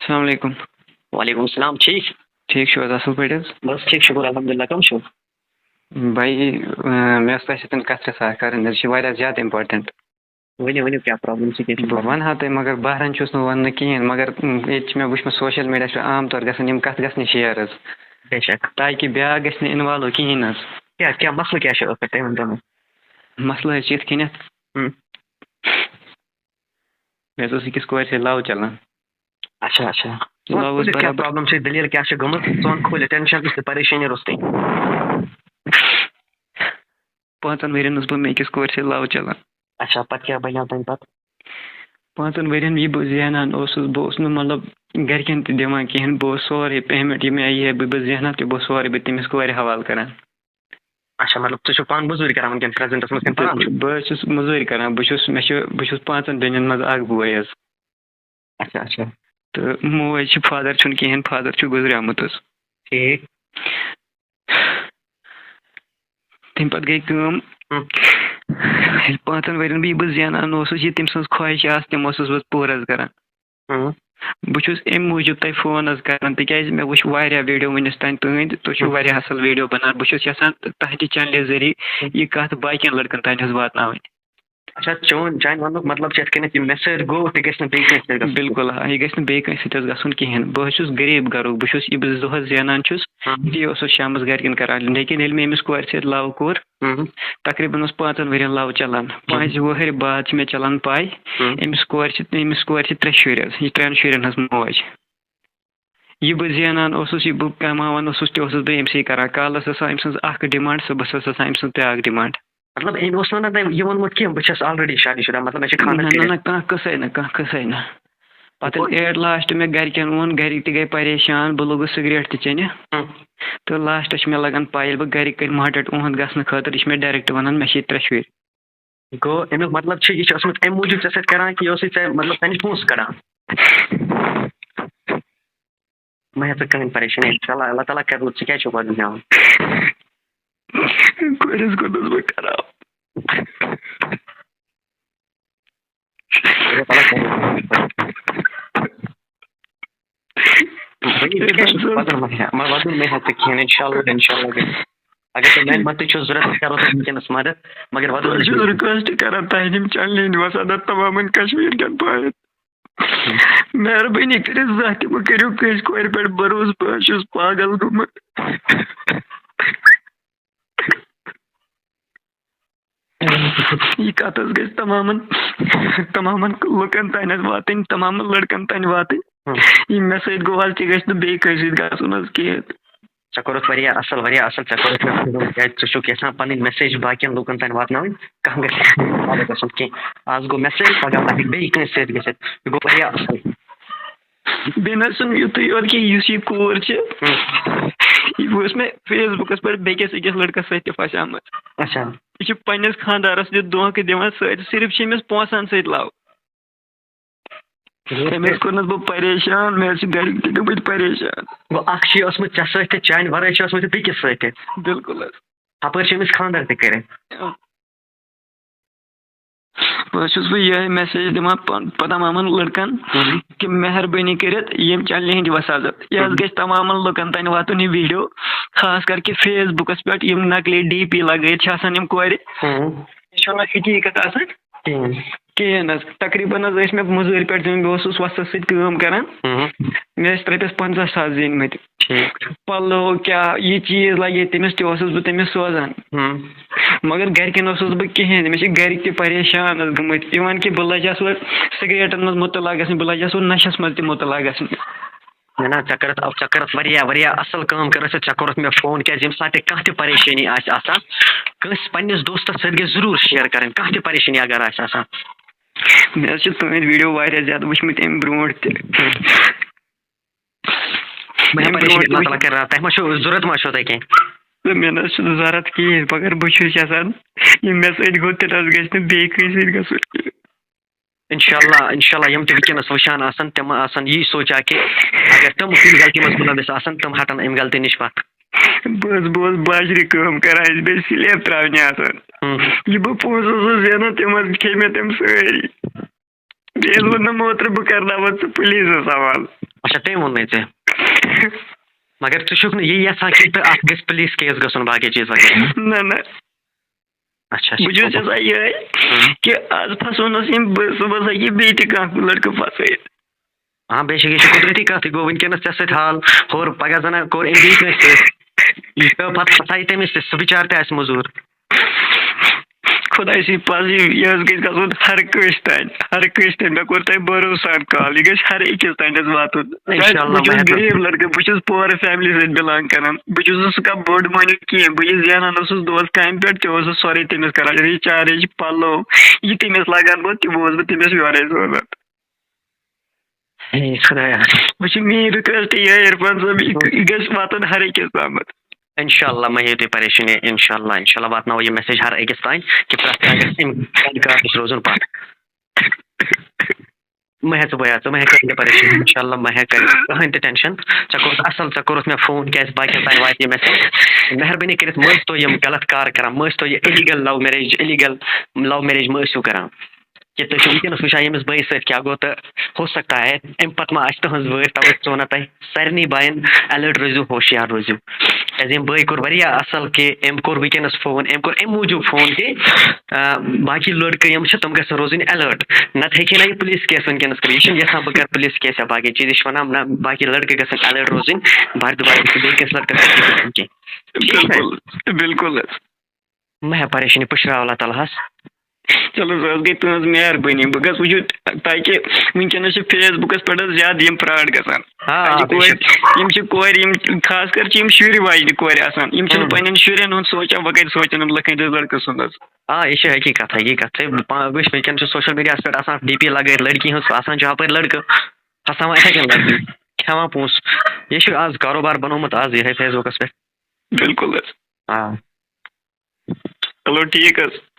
السلام علیکم. وعلیکم السلام. ٹھیک چھو حظ اصل پٲٹھۍ حظ؟ بس ٹھیک شکر الحمدللہ. کم چھو؟ بھائی مےٚ ٲس تۄہہِ سۭتۍ کَتھ رژھا کَرٕنۍ حظ. یہِ چھِ واریاہ زیادٕ اِمپاٹَنٛٹ. ؤنِو کیٛاہ پرٛابلِم چھِ کیٚنٛہہ بہٕ وَنہٕ ہا تۄہہِ مگر بہران چھُس نہٕ وَننہٕ کِہیٖنۍ. مگر ییٚتہِ چھِ مےٚ وٕچھمُت سوشَل میٖڈیاہَس پٮ۪ٹھ عام طور گژھان یِم کَتھٕ گژھنہِ شِیَر حظ, بے شک. تاکہِ بیٛاکھ گژھِ نہٕ اِنوالو کِہیٖنۍ حظ. کیٛاہ مسلہٕ کیٛاہ چھُ ٲخٕر تُہۍ ؤنۍتو مےٚ؟ مسلہٕ حظ چھِ یِتھ کٔنٮ۪تھ, مےٚ حظ اوس أکِس کورِ سۭتۍ لَو چلان. اچھا اچھا. لَو اوس کیٛاہ برابر پرٛابلِم چھِ, دٔلیٖل کیٛاہ چھِ گٔمٕژ, ژٕ وَن کھوٗلِتھ, ٹٮ۪نشَن تہٕ پریشٲنی روٚستُے. 5 ؤرۍیَن اوسُس بہٕ أکِس کورِ سۭتۍ لَو چلان. اچھا, پَتہٕ کیٛاہ بَنیو تَمہِ پَتہٕ؟ 5 ؤرۍیَن یہِ بہٕ زینان اوسُس, بہٕ اوسُس نہٕ مطلب گَرِکٮ۪ن تہِ دِوان کِہیٖنۍ. بہٕ اوسُس سورُے پیمٮ۪نٛٹ یہِ مےٚ یہِ بہٕ زینان تہِ بہٕ اوسُس سورُے بہٕ تٔمِس کورِ حوالہٕ کران. اچھا, مطلب ژٕ چھُکھ پانہٕ موٚزوٗرۍ کران وٕنکٮ۪ن پرٛٮ۪زَنٹَس منٛز کِنہٕ پَران چھُکھ؟ بہٕ حظ چھُس موٚزوٗرۍ کران. بہٕ چھُس 5 بیٚنٮ۪ن منٛز اَکھ بوے حظ. اچھا اچھا. تہٕ موج چھِ, فادَر چھُنہٕ کِہیٖنۍ, فادَر چھُ گُزریومُت حظ. ٹھیٖک. تَمہِ پَتہٕ گٔے کٲم, ییٚلہِ 5 ؤرۍیَن بہٕ زینان اوسُس, یہِ تٔمۍ سٕنٛز خواہِش آسہٕ تِم اوسُس بہٕ پوٗرٕ حظ کران. بہٕ چھُس اَمہِ موٗجوٗب تۄہہِ فون حظ کران تِکیٛازِ مےٚ وٕچھ واریاہ ویٖڈیو وٕنیُس تام تُہٕنٛدۍ, تُہۍ چھِو واریاہ اَصٕل ویٖڈیو بنان. بہٕ چھُس یژھان تُہنٛدِ چَنلہِ ذٔریعہٕ یہِ کَتھ باقیَن لٔڑکَن تام حظ واتناوٕنۍ. اچھا, چانہِ وَننُک مطلب چھُ یِتھ کٔنٮ۪تھ یہِ مےٚ سۭتۍ گوٚو تہِ گژھِ نہٕ بیٚیہِ کٲنٛسہِ سۭتۍ گژھُن. بِلکُل, یہِ گژھِ نہٕ بیٚیہِ کٲنٛسہِ سۭتۍ حظ گژھُن کِہیٖنۍ. بہٕ حظ چھُس غریٖب گَرُک, بہٕ چھُس یہِ بہٕ دۄہَس زینان چھُس تی اوسُس شامَس گَرِکٮ۪ن کران. لیکِن ییٚلہِ مےٚ أمِس کورِ سۭتۍ لَو کوٚر, تقریٖباً اوس 5 ؤرۍیَن لَو چلان. 5 وُہٕرۍ بعد چھِ مےٚ چلان پَے أمِس کورِ چھِ 3 شُرۍ حظ, یہِ 3 شُرٮ۪ن ہٕنٛز موج. یہِ بہٕ زینان اوسُس, یہِ بہٕ کماوان اوسُس, تہِ اوسُس بہٕ أمۍسٕے کران. کالَس ٲس أمۍ سٕنٛز اَکھ ڈِمانٛڈ, صُبحَس ٲس آسان أمۍ سٕنٛز بیٛاکھ ڈِمانٛڈ. مطلب أمۍ اوس نہٕ تۄہہِ یہِ ووٚنمُت کیٚنٛہہ بہٕ چھَس آلریڈی شادی شُدہ, مطلب مےٚ چھِ خانٛدر کٔرِتھ؟ نہ کانٛہہ قٕصَے نہٕ. پَتہٕ ییٚلہِ ایٹ لاسٹ مےٚ گَرِکٮ۪ن ووٚن, گَرِکۍ تہِ گٔے پریشان, بہٕ لوٚگُس سِگریٹ تہِ چٮ۪نہِ. تہٕ لاسٹَس چھِ مےٚ لگان پَے, ییٚلہِ بہٕ گَرِکۍ کٔرۍ ماٹِویٹ اُہُنٛد گژھنہٕ خٲطرٕ, یہِ چھِ مےٚ ڈایرٮ۪کٹ وَنان مےٚ چھِ 3 شُرۍ. گوٚو اَمیُک مطلب چھُ یہِ چھِ ٲسمٕژ اَمہِ موٗجوٗب ژےٚ سۭتۍ کران کہِ یہِ اوسُے ژےٚ مطلب تَمِچ پونٛسہٕ کڑان. مہ ہےٚ ژٕ کٕہۭنۍ پریشٲنی, اِنشاءاللہ اللہ تعالیٰ کَرِ رُت. ژٕ کیٛازِ چھُکھ وۄنۍ ہٮ۪وان؟ کورِس گوٚنَس بہٕ خراب. وَدُن مہ ہےٚ ژٕ کِہیٖنۍ, اِنشاءاللہ گژھِ. اگر ژےٚ میٛانہِ مدتٕچ چھُ ضوٚرَتھ بہٕ کرو تۄہہِ وٕنکٮ۪نَس مدد, مگر بہٕ چھُس رِکوٮ۪سٹ کران تۄہہِ یِم چَنلہِ ہِنٛدۍ وسادت تمامَن کشمیٖر کٮ۪ن بایَن, مہربٲنی کٔرِتھ زانٛہہ تہِ مہٕ کٔرِو کٲنٛسہِ کورِ پٮ۪ٹھ بروسہٕ, بہٕ حظ چھُس پاگل گوٚمُت. یہِ کَتھ حظ گژھِ تمامَن لُکَن تام حظ واتٕنۍ, تمامَن لٔڑکَن تام واتٕنۍ. یہِ مےٚ سۭتۍ گوٚو حظ تہِ گژھِ نہٕ بیٚیہِ کٲنٛسہِ سۭتۍ گژھُن حظ کِہیٖنۍ. ژےٚ کوٚرُتھ واریاہ اَصٕل ژےٚ کوٚرُتھ کیٛازِ ژٕ چھُکھ یژھان پَنٕنۍ میسیج باقین لُکن تام واتناوٕنۍ, کانٛہہ گژھِ گژھُن کیٚنٛہہ. آز گوٚو مےٚ سۭتۍ, پگاہ ہیٚکہِ بیٚیہِ کٲنٛسہِ سۭتۍ گٔژھِتھ, یہِ گوٚو واریاہ اَصٕل. بیٚیہِ نہ حظ چھُنہٕ یُتُے یوت کہِ یُس یہِ کوٗر چھِ, یہِ ٲس مےٚ فیس بُکَس پٮ۪ٹھ بیٚکِس أکِس لٔڑکَس سۭتۍ تہِ پھسیمٕژ. اچھا. یہِ چھِ پنٛنِس خانٛدارَس تہِ دھوکہٕ دِوان سۭتۍ, صرف چھِ أمِس پونٛسَن سۭتۍ لَو. أمۍ حظ کوٚرنَس بہٕ پریشان, مےٚ حظ چھِ گَرِکۍ تہِ گٔمٕتۍ پریشان. گوٚو اکھ چھِ یہِ ٲسمٕژ ژےٚ سۭتۍ تہِ, چانہِ وَرٲے چھِ ٲسمٕژ بیٚکِس سۭتۍ تہِ. بِلکُل حظ. ہُپٲرۍ چھِ أمِس خانٛدر تہِ کٔرِتھ. بہٕ حظ چھُس بہٕ یِہوٚے میسیج دِوان تمامَن لٔڑکَن کہِ مہربٲنی کٔرِتھ ییٚمہِ چَنلہِ ہِنٛدۍ وسادت, یہِ حظ گژھِ تمامَن لُکَن تام واتُن یہِ ویٖڈیو, خاص کر کہِ فیس بُکَس پٮ۪ٹھ یِم نقلی ڈی پی لگٲیِتھ چھِ آسان یِم کورِ, یہِ چھُنہٕ حقیٖقت آسان کِہیٖنۍ حظ. تقریٖباً حظ ٲسۍ مےٚ موٚزوٗرۍ پٮ۪ٹھ زٔنۍ, بہٕ اوسُس وۄستَس سۭتۍ کٲم کران, مےٚ ٲسۍ رۄپیَس 50,000 زیٖنۍمٕتۍ. پَلو کیٛاہ یہِ چیٖز لگے تٔمِس تہِ اوسُس بہٕ تٔمِس سوزان, مگر گرِکٮ۪ن اوسُس بہٕ کِہیٖنۍ. مےٚ چھِ گرِکۍ تہِ پریشان حظ گٔمٕتۍ, اِوٕن کہِ بہٕ لٔجَس وۄنۍ سِگریٹَن منٛز مُبتلا گژھٕنۍ, بہٕ لٔجَس وۄنۍ نَشَس منٛز تہِ مُبتلا گژھٕنۍ. نہ ژےٚ کٔرٕتھ واریاہ اَصٕل کٲم کٔرٕتھ ژےٚ کوٚرُتھ مےٚ فون, کیٛازِ ییٚمہِ ساتہٕ تہِ کانٛہہ تہِ پریشٲنی آسہِ آسان, کٲنٛسہِ پنٛنِس دوستَس سۭتۍ گژھِ ضروٗر شِیر کَرٕنۍ, کانٛہہ تہِ پریشٲنی اگر آسہِ آسان. مےٚ حظ چھِ تُہٕنٛدۍ ویٖڈیو واریاہ زیادٕ وٕچھمٕتۍ اَمہِ برونٛٹھ تہِ. تۄہہِ ما چھُو ضوٚرَتھ ما چھو تۄہہِ کیٚنٛہہ؟ مےٚ نہ حظ چھُنہٕ ضوٚرَتھ کِہیٖنۍ, مگر بہٕ چھُس یژھان یہِ مےٚ سۭتۍ گوٚو تہِ نہ حظ گژھِ نہٕ بیٚیہِ کٲنٛسہِ سۭتۍ گژھُن. اِنشاءاللہ یِم تہِ وٕنکٮ۪نَس وٕچھان آسان تِم آسان یی سونٛچان کہِ اگر تِم کُنہِ غلطی منٛز مُلوِث آسان تِم ہٹن اَمہِ غلطی نِش پتھ. بہٕ اوسُس باجرِ کٲم کران, اَسہِ بیٚیہِ سِلیب ترٛاونہِ آسان. یہِ بہٕ پونٛسہٕ اوسُس زینان تِم حظ کھے مےٚ تِم سٲری. بیٚیہِ حظ ووٚن اوترٕ بہٕ کرناوَن ژٕ پُلیٖسَس حوالہٕ. اچھا تٔمۍ ووٚنُے ژےٚ مگر ژٕ چھُکھ نہٕ یی یژھان کہِ تہٕ اَتھ گژھِ پُلیٖس کیس گژھُن باقٕے چیٖز وغیرہ. نہ اچھا بہٕ چھُس یژھان یِہوٚے کہِ آز پھسونَس یِم صُبحس ہیٚکہِ بیٚیہِ تہِ کانٛہہ لٔڑکہٕ پھسٲیِتھ. ہاں بے شک یہ قدرتی کت گو ونکس ژےٚ سۭتۍ حال ہور پگاہ زن کوٚر أمۍ بیٚیہِ کٲنٛسہِ سۭتۍ یہِ پیٚو پتہٕ پھسایہِ تٔمِس تہِ سُہ بِچار تہِ آسہِ موٚزوٗر. خۄداے سٕنٛدۍ پَزِ یہِ حظ گژھِ گژھُن ہر کٲنٛسہِ تانۍ مےٚ کوٚر تۄہہِ بھروسہٕ سان کال یہِ گژھِ ہر أکِس تانۍ حظ واتُن. بہٕ چھُس غریٖب لڑکہٕ بہٕ چھُس پور فیملی سۭتۍ بِلانٛگ کران بہٕ چھُس نہٕ سُہ کانٛہہ بوٚڑ مٲنِتھ کینٛہہ بہٕ یہِ زینان اوسُس دۄہس کامہِ پٮ۪ٹھ تہِ اوسُس سورُے تٔمِس کران رِچارٕج پَلو یہِ تٔمِس لگان اوس تہِ اوسُس بہٕ تٔمِس یورَے سوزان. وۄنۍ چھِ میٛٲنۍ رِکویسٹ یِہوٚے عرفان صٲب یہِ گژھِ واتُن ہر أکِس تامَتھ. اِنشاء اللہ مہ ہیٚیِو تُہۍ پریشٲنی اِنشاء اللہ واتناوو یہِ میسیج ہر أکِس تانۍ کہِ پرٛٮ۪تھ کانٛہہ گژھِ اَمہِ کار نِش روزُن پَتھ. مہ ہےٚ ژٕ بیا ژٕ مہ ہےٚ کٕہٕنۍ تہِ پریشٲنی اِنشاء اللہ مہ ہےٚ کَرِ کٕہٕنۍ تہِ ٹٮ۪نشَن ژےٚ کوٚرُتھ اَصٕل ژےٚ کوٚرُتھ مےٚ فون کیٛازِ باقیَن تانۍ واتہِ یہِ میسیج مہربٲنی کٔرِتھ مہ ٲسۍتو یِم غلط کار کران مہ ٲسۍتو یہِ اِلیٖگل لو میریج مہ ٲسِو کران کہِ تُہۍ چھِو وٕنکٮ۪نَس وٕچھان ییٚمِس بٲیِس سۭتۍ کیٛاہ گوٚو تہٕ ہو سکتا ہے اَمہِ پَتہٕ ما آسہِ تُہٕنٛز وٲرۍ تَوَے چھُس وَنان تۄہہِ سارنٕے بایَن اٮ۪لٲٹ روٗزِو ہوشیار روٗزِو کیٛازِ أمۍ بٲے کوٚر واریاہ اَصٕل کہِ أمۍ کوٚر وٕنکٮ۪نَس فون أمۍ کوٚر اَمہِ موٗجوٗب فون کہِ باقٕے لٔڑکہٕ یِم چھِ تِم گژھن روزٕنۍ اٮ۪لٲٹ نَتہٕ ہیٚکہِ ہے نہ یہِ پُلیٖس کیس وٕنکٮ۪نَس کٔرِتھ یہِ چھُنہٕ یَژھان بہٕ کَرٕ پُلیٖس کیس یا باقٕے چیٖز یہِ چھِ وَنان نہ باقٕے لٔڑکہٕ گژھن اٮ۪لٲٹ روزٕنۍ بارِدُبار گژھِ بیٚیہِ کٲنٛسہِ لٔڑکَس سۭتۍ کینٛہہ بِلکُل حظ مہ ہےٚ پریشٲنی پُشراو اللہ تعالیٰ ہَس. چلو سُہ حظ گٔے تُہٕنٛز مہربٲنی بہٕ گژھٕ وٕچھُن تاکہِ وٕنکٮ۪نَس چھِ فیس بُکَس پٮ۪ٹھ حظ زیادٕ یِم فرٛاڈ گژھان یِم چھِ کورِ یِم خاص کر چھِ یِم شُرۍ واجنہِ کورِ آسان یِم چھِنہٕ پنٛنٮ۪ن شُرٮ۪ن ہُنٛد سونٛچان وۄنۍ کَتہِ سونٛچان یِم لَکٕٹۍ حظ لٔڑکہٕ سُنٛد حظ. یہِ چھِ حقیٖقت تُہۍ وٕچھ وٕنکٮ۪ن چھُ سوشَل میٖڈیاہَس پٮ۪ٹھ آسان ڈی پی لگٲیِتھ لٔڑکی ہٕنٛز آسان چھِ ہُپٲرۍ لٔڑکہٕ پھساوان یِتھَے کٔنۍ لٔڑکی کھٮ۪وان پونٛسہٕ یہِ چھُ آز کاروبار بنومُت آز یِہوٚے فیس بُکَس پٮ۪ٹھ. بِلکُل حظ آ چلو ٹھیٖک حظ